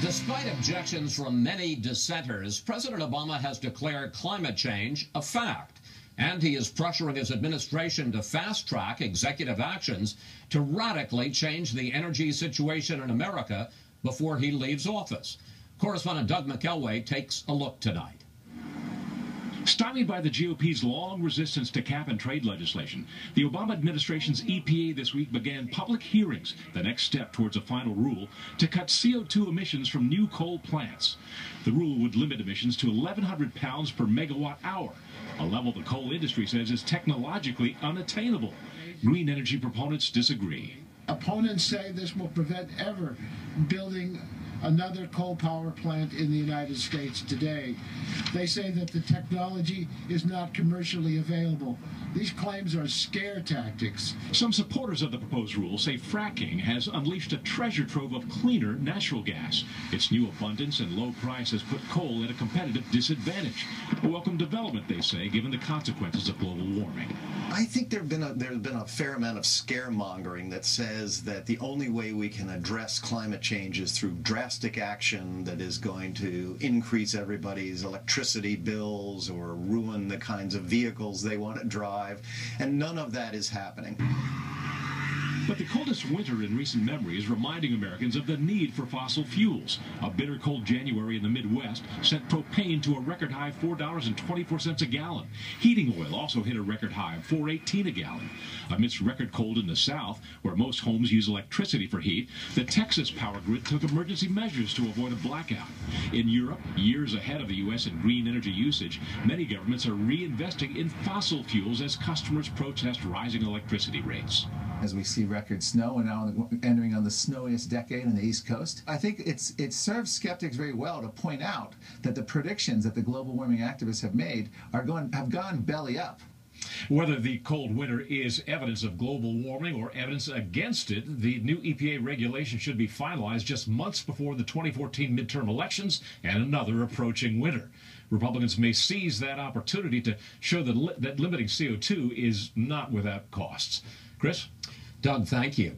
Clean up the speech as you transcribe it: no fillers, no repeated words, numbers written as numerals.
Despite objections from many dissenters, President Obama has declared climate change a fact, and he is pressuring his administration to fast-track executive actions to radically change the energy situation in America before he leaves office. Correspondent Doug McElway takes a look tonight. Stymied by the GOP's long resistance to cap-and-trade legislation, the Obama administration's EPA this week began public hearings, the next step towards a final rule, to cut CO2 emissions from new coal plants. The rule would limit emissions to 1,100 pounds per megawatt hour, a level the coal industry says is technologically unattainable. Green energy proponents disagree. Opponents say this will prevent ever building another coal power plant in the United States today. They say that the technology is not commercially available. These claims are scare tactics. Some supporters of the proposed rule say fracking has unleashed a treasure trove of cleaner natural gas. Its new abundance and low price has put coal at a competitive disadvantage. A welcome development, they say, given the consequences of global warming. I think there's been a fair amount of scaremongering that says that the only way we can address climate change is through drastic action that is going to increase everybody's electricity bills or ruin the kinds of vehicles they want to drive, and none of that is happening. But the coldest winter in recent memory is reminding Americans of the need for fossil fuels. A bitter cold January in the Midwest sent propane to a record high of $4.24 a gallon. Heating oil also hit a record high of $4.18 a gallon. Amidst record cold in the South, where most homes use electricity for heat, the Texas power grid took emergency measures to avoid a blackout. In Europe, years ahead of the U.S. in green energy usage, many governments are reinvesting in fossil fuels as customers protest rising electricity rates. As we see record snow and now entering on the snowiest decade on the East Coast, I think it serves skeptics very well to point out that the predictions that the global warming activists have made have gone belly up. Whether the cold winter is evidence of global warming or evidence against it, the new EPA regulation should be finalized just months before the 2014 midterm elections and another approaching winter. Republicans may seize that opportunity to show that limiting CO2 is not without costs. Chris? Doug, thank you.